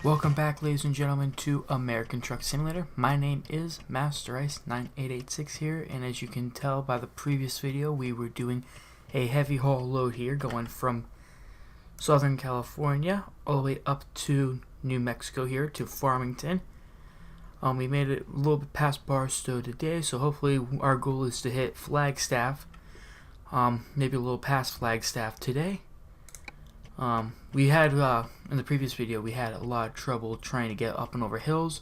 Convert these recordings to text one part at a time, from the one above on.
Welcome back, ladies and gentlemen, to American Truck Simulator. My name is Master Ice 9886 here, and as you can tell by the previous video, we were doing a heavy haul load here, going from Southern California all the way up to New Mexico here to Farmington. We made it a little bit past Barstow today, so hopefully our goal is to hit Flagstaff, maybe a little past Flagstaff today. We had, in the previous video, we had a lot of trouble trying to get up and over hills,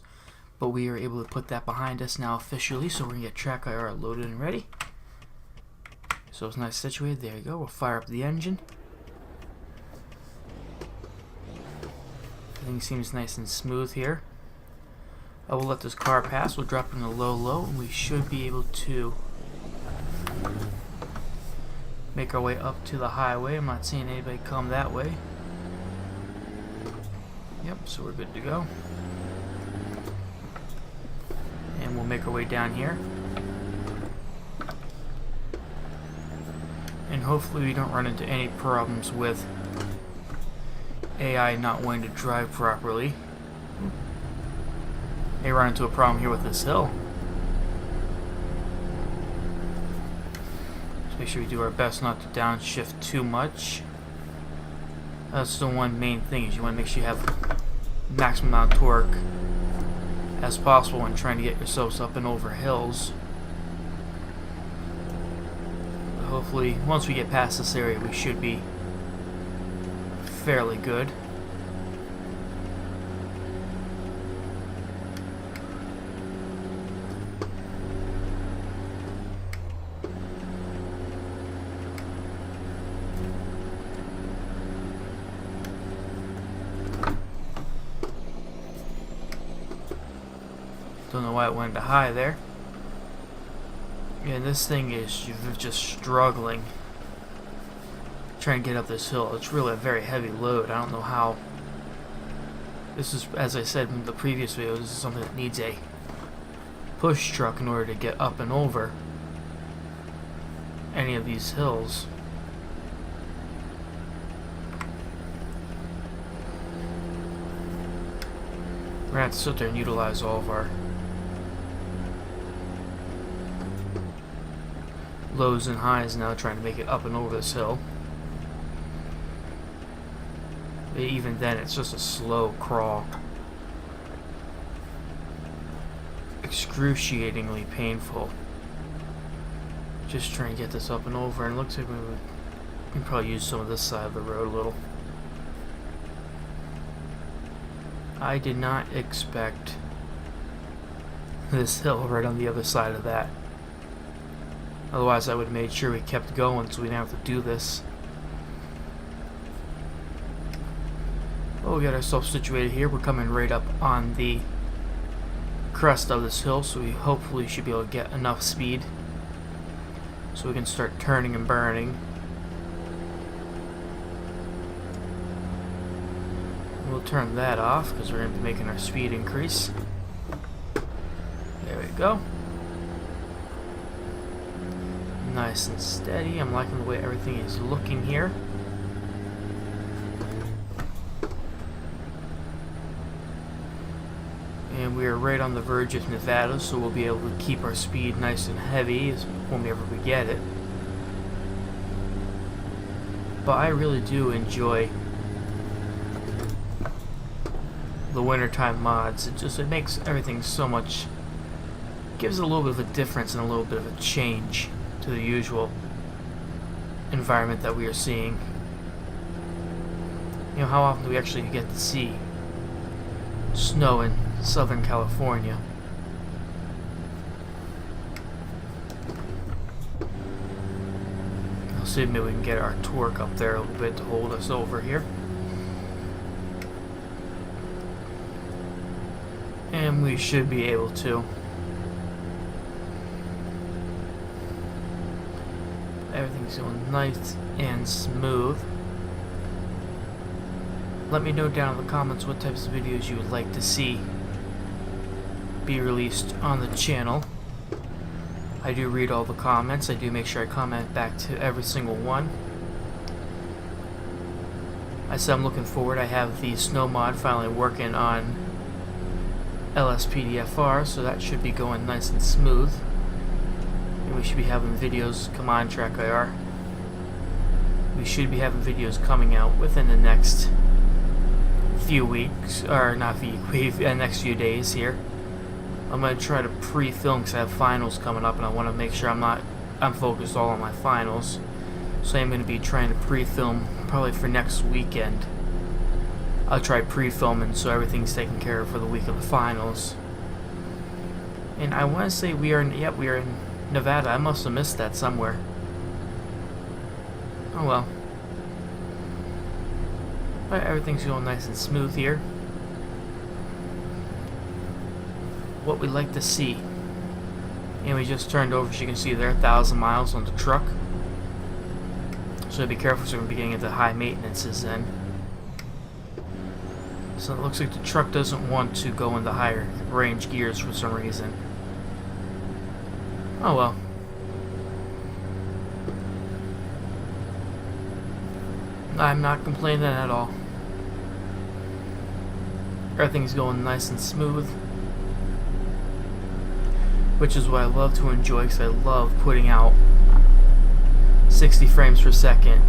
but we are able to put that behind us now officially, so we're going to get track IR loaded and ready. So it's nice situated, there you go, we'll fire up the engine. Everything seems nice and smooth here. I will let this car pass, we'll drop it in a low, and we should be able to make our way up to the highway. I'm not seeing anybody come that way. Yep, so we're good to go. And we'll make our way down here. And hopefully we don't run into any problems with AI not wanting to drive properly. May run into a problem here with this hill. Make sure we do our best not to downshift too much. That's the one main thing, is you want to make sure you have maximum amount of torque as possible when trying to get yourselves up and over hills. But hopefully, once we get past this area, we should be fairly good. Don't know why it went to high there. Yeah, this thing is just struggling trying to get up this hill. It's really a very heavy load. I don't know how. This is, as I said in the previous video, this is something that needs a push truck in order to get up and over any of these hills. We're gonna have to sit there and utilize all of our lows and highs now, trying to make it up and over this hill. But even then, it's just a slow crawl. Excruciatingly painful. Just trying to get this up and over, and it looks like we can probably use some of this side of the road a little. I did not expect this hill right on the other side of that. Otherwise, I would have made sure we kept going so we didn't have to do this. Well, we got ourselves situated here. We're coming right up on the crest of this hill, so we hopefully should be able to get enough speed so we can start turning and burning. We'll turn that off because we're going to be making our speed increase. There we go. Nice and steady. I'm liking the way everything is looking here. And we are right on the verge of Nevada, so we'll be able to keep our speed nice and heavy whenever we get it. But I really do enjoy the wintertime mods. It makes everything so much, gives it a little bit of a difference and a little bit of a change to the usual environment that we are seeing. You know, how often do we actually get to see snow in Southern California? I'll see if maybe we can get our torque up there a little bit to hold us over here. And we should be able to. Everything's going nice and smooth. Let me know down in the comments what types of videos you would like to see be released on the channel. I do read all the comments. I do make sure I comment back to every single one. I said I'm looking forward. I have the snow mod finally working on LSPDFR, so that should be going nice and smooth. And we should be having videos. Come on, Track IR. We should be having videos coming out within the next few weeks, or not few weeks, next few days here. I'm gonna try to pre-film because I have finals coming up, and I want to make sure I'm focused all on my finals. So I'm gonna be trying to pre-film probably for next weekend. I'll try pre-filming so everything's taken care of for the week of the finals. And I want to say we are in Nevada. I must have missed that somewhere. Oh well. But everything's going nice and smooth here. What we like to see. And we just turned over, as you can see there, 1,000 miles on the truck. So be careful, so we're going to be getting into high maintenances then. So it looks like the truck doesn't want to go into higher range gears for some reason. Oh well. I'm not complaining at all. Everything's going nice and smooth, which is what I love to enjoy, because I love putting out 60 frames per second,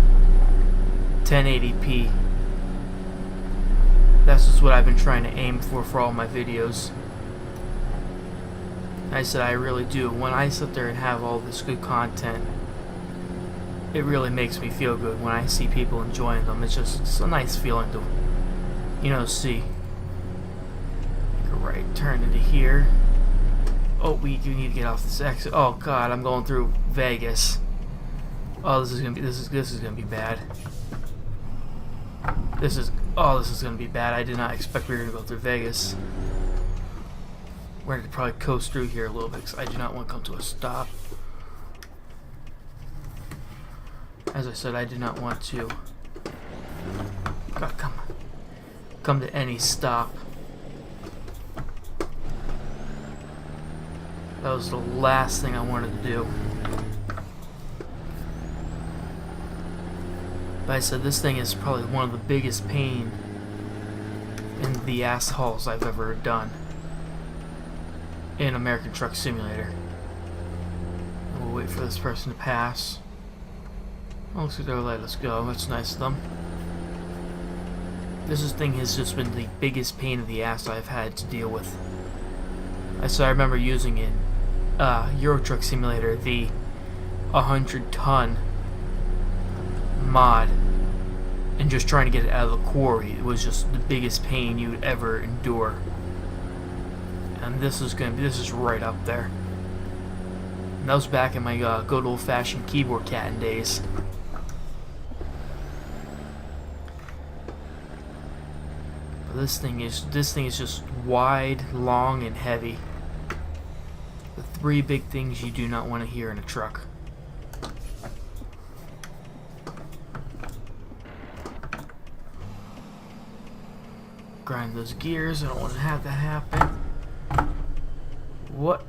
1080p. That's just what I've been trying to aim for all my videos. I said I really do. When I sit there and have all this good content, it really makes me feel good when I see people enjoying them. It's a nice feeling to, see. Go right, turn into here. Oh, we do need to get off this exit. Oh God, I'm going through Vegas. Oh, this is gonna be bad. This is gonna be bad. I did not expect we were gonna go through Vegas. We're gonna probably coast through here a little bit because I do not want to come to a stop. As I said, I did not want to come to any stop. That was the last thing I wanted to do. But I said this thing is probably one of the biggest pain in the ass hauls I've ever done in American Truck Simulator. We'll wait for this person to pass. Oh, looks like they'll let us go. That's nice of them. This thing has just been the biggest pain in the ass I've had to deal with. I remember using in Euro Truck Simulator the 100-ton mod and just trying to get it out of the quarry. It was just the biggest pain you would ever endure. And this is right up there. And that was back in my good old-fashioned keyboard catting days. But this thing is just wide, long, and heavy. The three big things you do not want to hear in a truck. Grind those gears. I don't want to have that happen. What?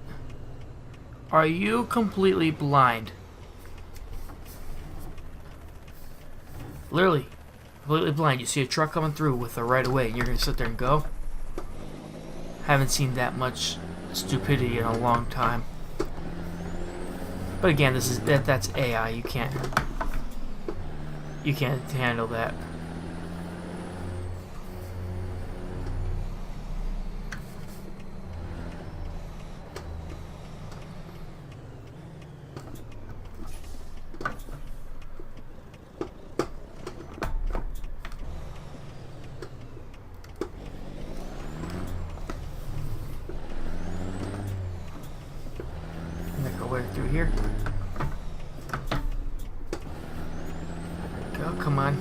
Are you completely blind? Literally, completely blind. You see a truck coming through with a right of way, and you're gonna sit there and go? Haven't seen that much stupidity in a long time. But again, that's AI. You can't handle that. Through here. Go, come on.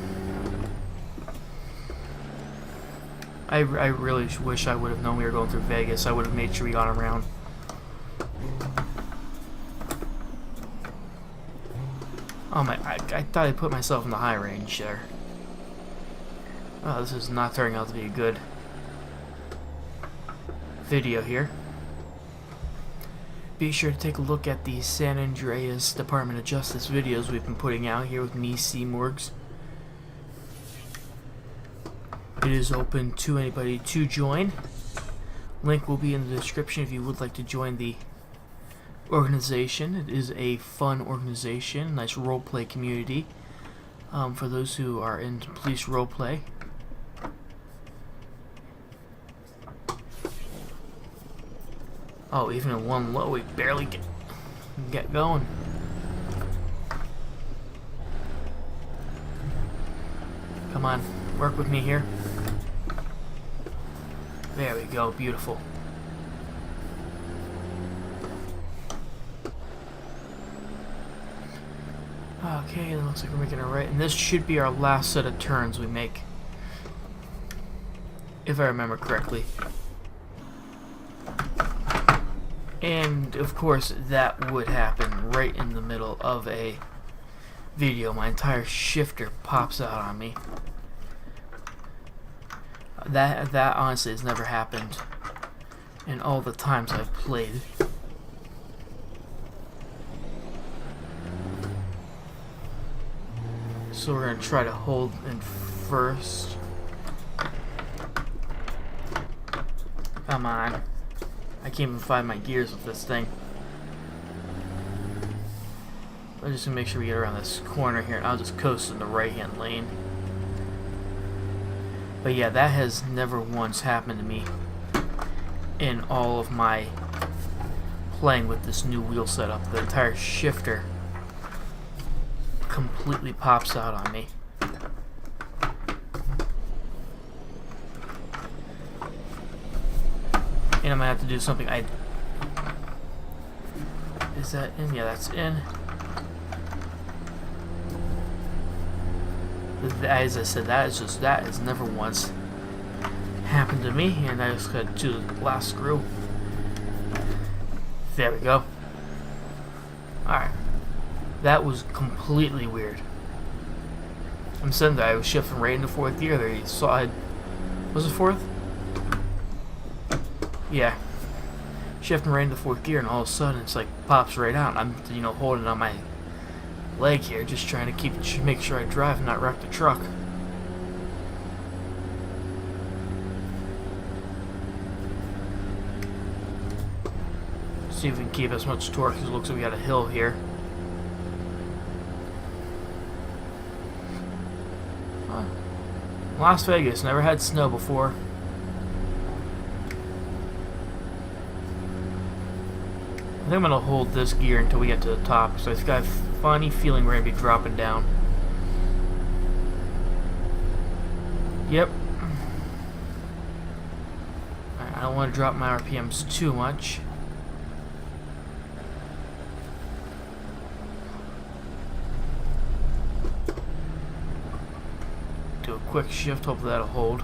I really wish I would have known we were going through Vegas. I would have made sure we got around. Oh my, I thought I put myself in the high range there. Oh, this is not turning out to be a good video here. Be sure to take a look at the San Andreas Department of Justice videos we've been putting out here with me, Seymourgs. It is open to anybody to join. Link will be in the description if you would like to join the organization. It is a fun organization, nice roleplay community for those who are into police roleplay. Oh, even in one low, we barely get going. Come on, work with me here. There we go, beautiful. Okay, it looks like we're making it right. And this should be our last set of turns we make, if I remember correctly. And, of course, that would happen right in the middle of a video. My entire shifter pops out on me. That honestly has never happened in all the times I've played. So we're going to try to hold in first. Come on. I can't even find my gears with this thing. I'm just going to make sure we get around this corner here, and I'll just coast in the right-hand lane. But yeah, that has never once happened to me in all of my playing with this new wheel setup. The entire shifter completely pops out on me. And I'm gonna have to do something. Is that in? Yeah, that's in. As I said, that has never once happened to me, and I just got to the last screw. There we go. Alright. That was completely weird. I'm saying that I was shifting right into fourth gear there. You saw it. Was it fourth? Yeah. Shifting right into fourth gear, and all of a sudden it's like pops right out. I'm, holding on my leg here, just trying to make sure I drive and not wreck the truck. See if we can keep as much torque, because it looks like we got a hill here. Las Vegas, never had snow before. I think I'm going to hold this gear until we get to the top, so I've got a funny feeling we're going to be dropping down. Yep. I don't want to drop my RPMs too much. Do a quick shift, hopefully that'll hold.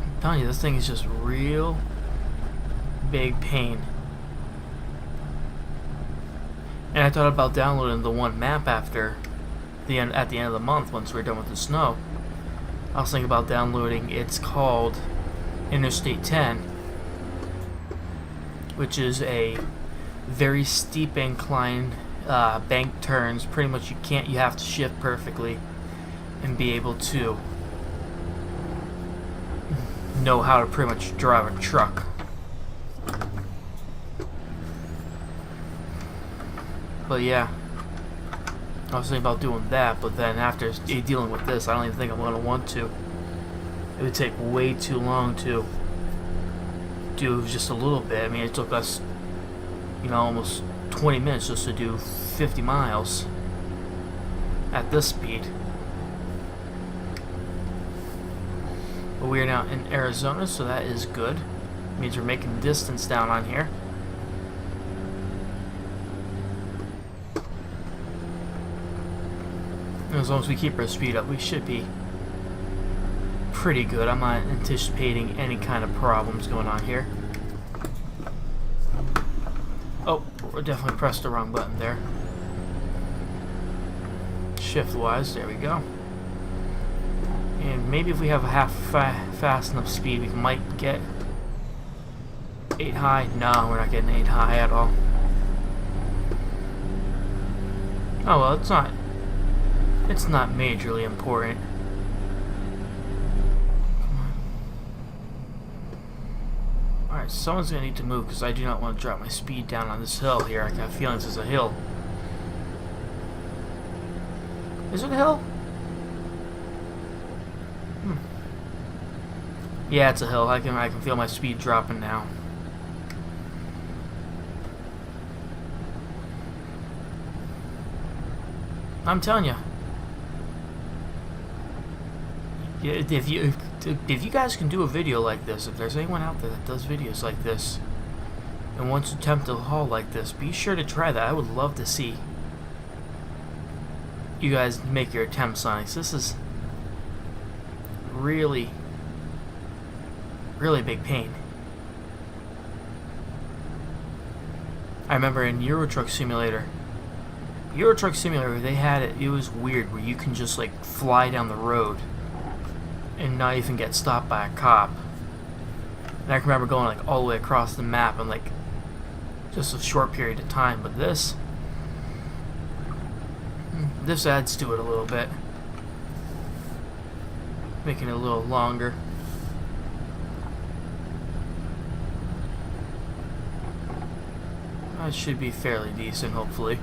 I'm telling you, this thing is just real big pain. And I thought about downloading the one map at the end of the month once we're done with the snow. I was thinking about downloading. It's called Interstate 10, which is a very steep incline, bank turns. Pretty much you have to shift perfectly and be able to know how to pretty much drive a truck. But yeah, I was thinking about doing that, but then after dealing with this, I don't even think I'm going to want to. It would take way too long to do just a little bit. I mean, it took us, almost 20 minutes just to do 50 miles at this speed. But we are now in Arizona, so that is good. It means we're making distance down on here. And as long as we keep our speed up, we should be pretty good. I'm not anticipating any kind of problems going on here. Oh, we definitely pressed the wrong button there. Shift-wise, there we go. And maybe if we have a fast enough speed, we might get 8 high. No, we're not getting 8 high at all. Oh well, it's not It's not majorly important. Alright, someone's gonna need to move because I do not want to drop my speed down on this hill here. I got a feeling this is a hill. Is it a hill? Yeah, it's a hill. I can feel my speed dropping now. I'm telling you. If you guys can do a video like this, if there's anyone out there that does videos like this and wants to attempt a haul like this, be sure to try that. I would love to see you guys make your attempts on it. This is really big pain. I remember in Euro Truck Simulator, they had it was weird where you can just like fly down the road and not even get stopped by a cop. And I can remember going like all the way across the map in like just a short period of time, but this adds to it a little bit, making it a little longer. That should be fairly decent, hopefully.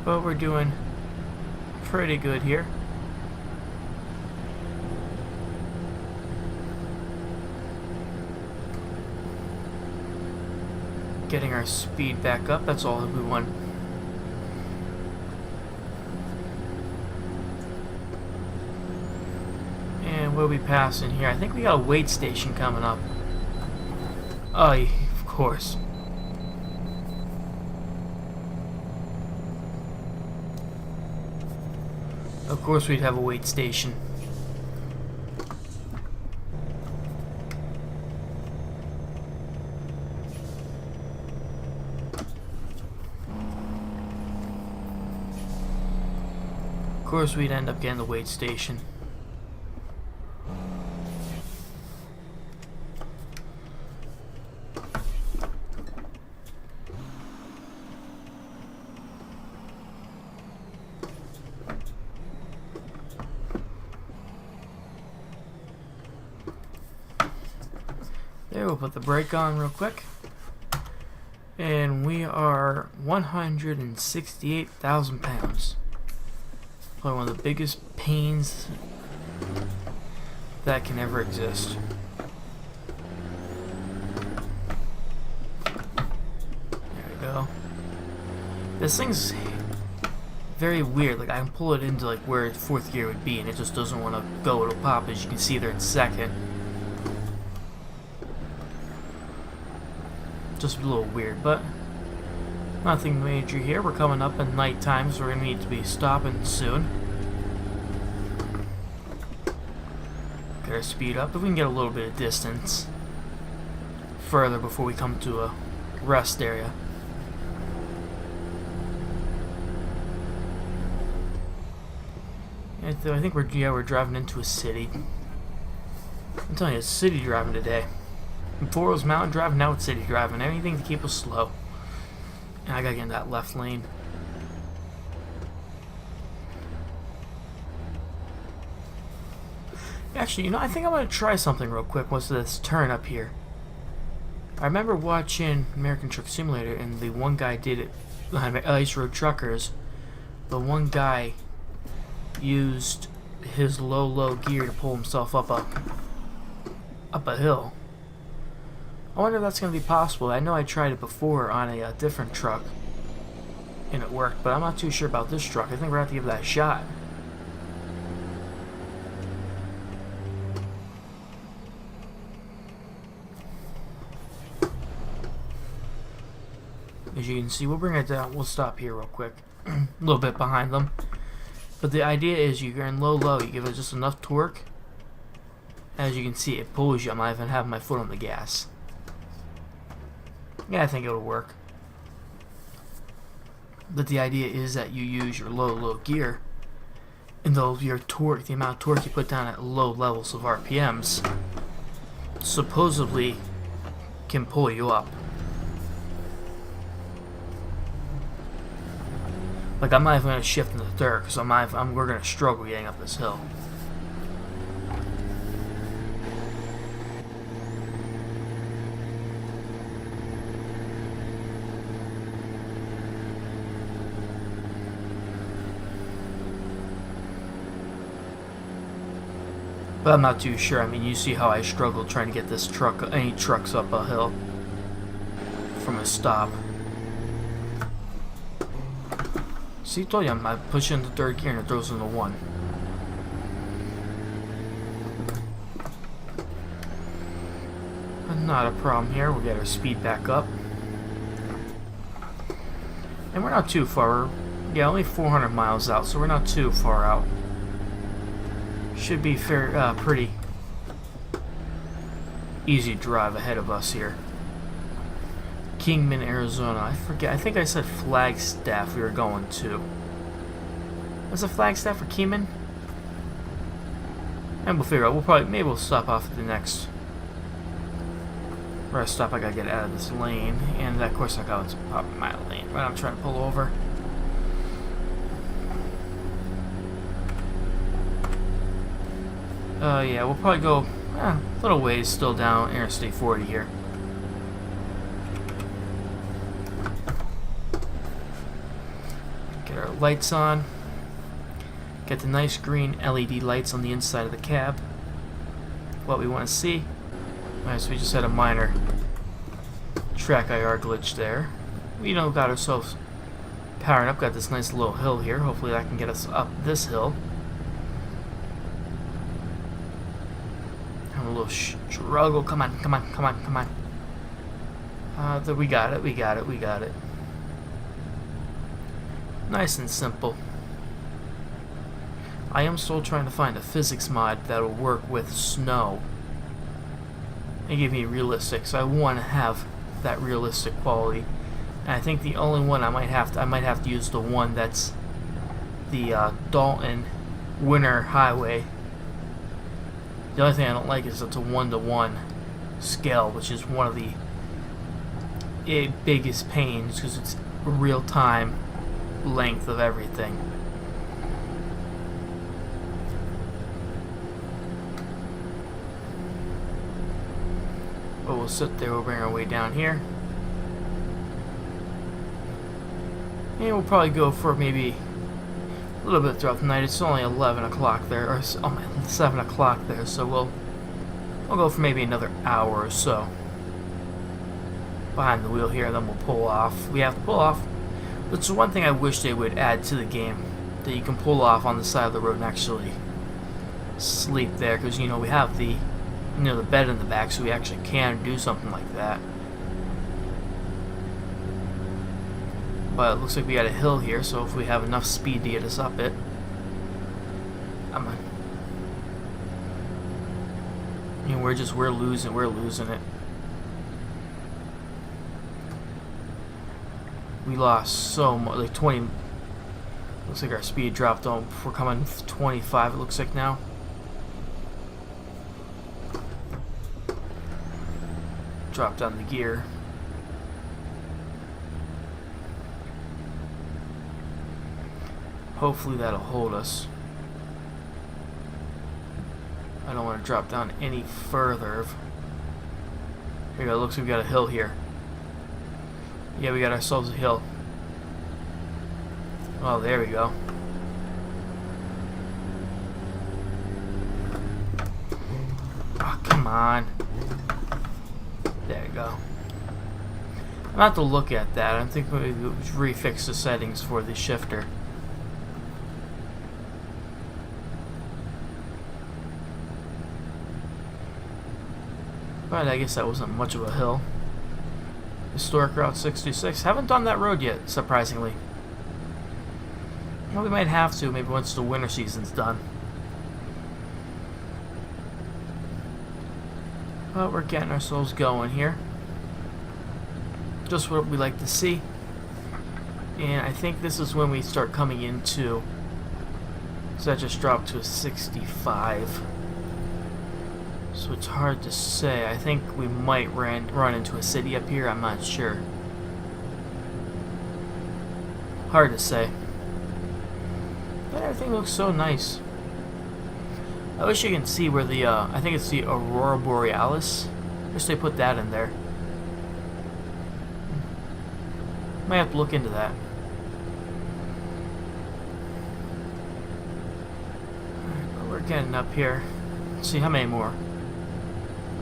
But we're doing pretty good here. Getting our speed back up, that's all we want. And we'll be passing here. I think we got a wait station coming up. Oh, yeah, of course. Of course we'd have a wait station. Of course we'd end up getting the wait station. There, we'll put the brake on real quick. And we are 168,000 pounds. Probably one of the biggest pains that can ever exist. There we go. This thing's very weird. Like I can pull it into like where fourth gear would be, and it just doesn't want to go. It'll pop, as you can see there in second. Just a little weird, but nothing major here. We're coming up at night time, so we're gonna need to be stopping soon. Get our speed up. If we can get a little bit of distance further before we come to a rest area. I think we're driving into a city. I'm telling you, it's city driving today. Before it was mountain driving, now it's city driving. Anything to keep us slow. And I gotta get in that left lane. Actually, you know, I think I'm gonna try something real quick once this turn up here. I remember watching American Truck Simulator, and the one guy did it behind Ice Road Truckers. The one guy used his low gear to pull himself up a hill. I wonder if that's going to be possible. I know I tried it before on a different truck, and it worked, but I'm not too sure about this truck. I think we're going to have to give that a shot. As you can see, we'll bring it down. We'll stop here real quick. A little bit behind them. But the idea is you're in low, you give it just enough torque. As you can see, it pulls you. I'm not even having my foot on the gas. Yeah, I think it'll work. But the idea is that you use your low gear, and your torque, the amount of torque you put down at low levels of RPMs, supposedly can pull you up. Like, I'm not even going to shift into third because we're going to struggle getting up this hill. But I'm not too sure. I mean, you see how I struggled trying to get this truck, any trucks up a hill from a stop. See, I told you, I push into third gear and it throws into one. But not a problem here. We'll get our speed back up. And we're not too far. Yeah, only 400 miles out, so we're not too far out. Should be fair, pretty easy drive ahead of us here. Kingman, Arizona. I forget. I think I said Flagstaff we were going to. Was it Flagstaff or Kingman? And we'll figure out. Maybe we'll stop off at the next rest stop. I gotta get out of this lane, and of course I got to pop my lane. Right, I'm trying to pull over. Yeah, we'll probably go a little ways still down Interstate 40 here. Get our lights on. Get the nice green LED lights on the inside of the cab. What we want to see. Alright, so we just had a minor track IR glitch there. We got ourselves powering up. Got this nice little hill here. Hopefully that can get us up this hill. A little struggle. Come on, come on, come on, come on. We got it, we got it, we got it. Nice and simple. I am still trying to find a physics mod that will work with snow and give me realistic. So I want to have that realistic quality. And I think the only one I might have to use the one that's the Dalton Winter Highway. The only thing I don't like is it's a 1-to-1 scale, which is one of the biggest pains because it's real-time length of everything. But we'll sit there, we'll bring our way down here. And we'll probably go for maybe a little bit throughout the night. It's only 11 o'clock there, or 7 o'clock there, so we'll go for maybe another hour or so behind the wheel here, then we'll pull off. We have to pull off. Which is one thing I wish they would add to the game, that you can pull off on the side of the road and actually sleep there, because we have the the bed in the back, so we actually can do something like that. But it looks like we got a hill here, so if we have enough speed to get us up it. We're losing it. We lost so much, like 20. Looks like our speed dropped on. We're coming 25. It looks like now. Drop down the gear. Hopefully that'll hold us. I don't want to drop down any further. Here we go. Looks like we got a hill here. Yeah, we got ourselves a hill. Oh, there we go. Oh, come on. There you go. I'm gonna have to look at that. I think we refix the settings for the shifter. But I guess that wasn't much of a hill. Historic Route 66. Haven't done that road yet, surprisingly. Well, we might have to, maybe once the winter season's done. But we're getting ourselves going here. Just what we like to see. And I think this is when we start coming into... So that just dropped to a 65. So it's hard to say. I think we might run into a city up here. I'm not sure. Hard to say. But everything looks so nice. I wish you can see where the, I think it's the Aurora Borealis. I wish they put that in there. Might have to look into that. Alright, but we're getting up here. Let's see how many more.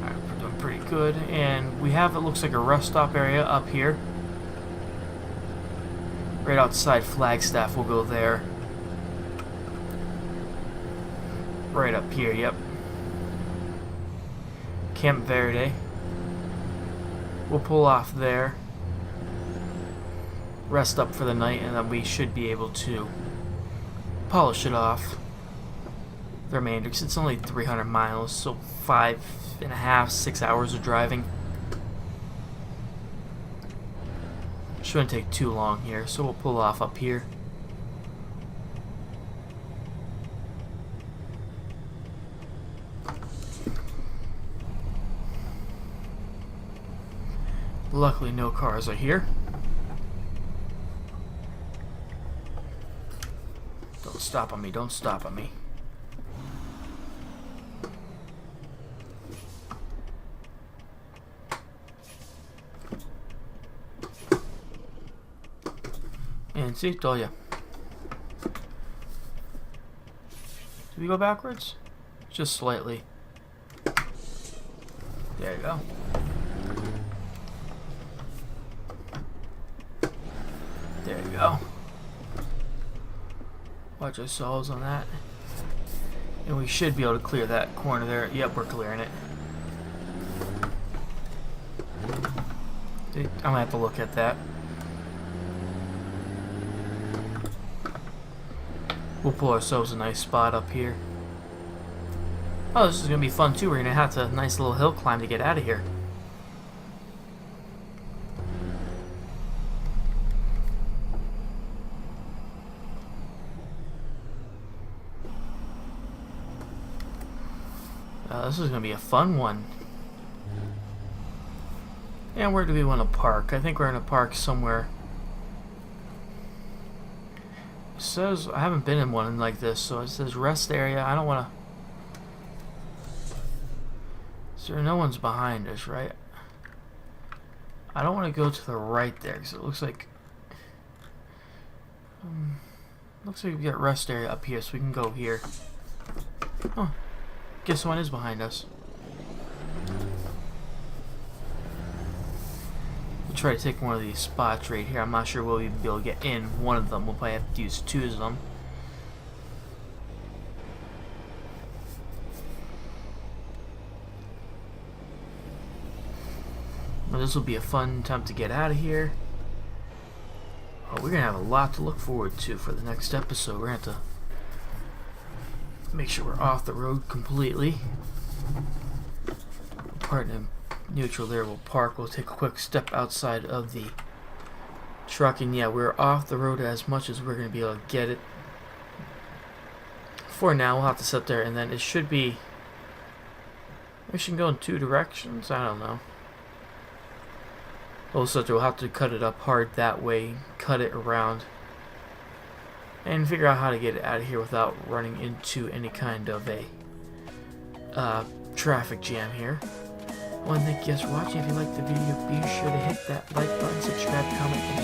Alright, we're doing pretty good. And we have, it looks like a rest stop area up here. Right outside Flagstaff, we'll go there. Right up here, yep. Camp Verde. We'll pull off there. Rest up for the night, and then we should be able to polish it off. The remainder, because it's only 300 miles, so 5.5, 6 hours of driving. Shouldn't take too long here, so we'll pull off up here. Luckily, no cars are here. Don't stop on me, don't stop on me. And see, told ya. Did we go backwards? Just slightly. There you go. There you go. Watch ourselves on that. And we should be able to clear that corner there. Yep, we're clearing it. I'm gonna have to look at that. We'll pull ourselves a nice spot up here. Oh, this is gonna be fun too. We're gonna have to nice little hill climb to get out of here. This is going to be a fun one. And where do we want to park? I think we're going to park somewhere. It says, I haven't been in one like this, so it says rest area. I don't want to... So no one's behind us, right? I don't want to go to the right there, because it looks like... looks like we got rest area up here, so we can go here. Oh. Guess one is behind us. We'll try to take one of these spots right here. I'm not sure we'll even be able to get in one of them. We'll probably have to use two of them. Well, this will be a fun time to get out of here. Oh, we're going to have a lot to look forward to for the next episode. We're going to have to make sure we're off the road completely. Part in neutral there. We'll park. We'll take a quick step outside of the truck, and yeah, we're off the road as much as we're going to be able to get it. For now, we'll have to sit there, and then it should be... We should go in two directions. I don't know. We'll sit there. We'll have to cut it up hard that way. Cut it around. And figure out how to get it out of here without running into any kind of a traffic jam here. I want to thank you guys for watching. If you liked the video, be sure to hit that like button, subscribe, comment, and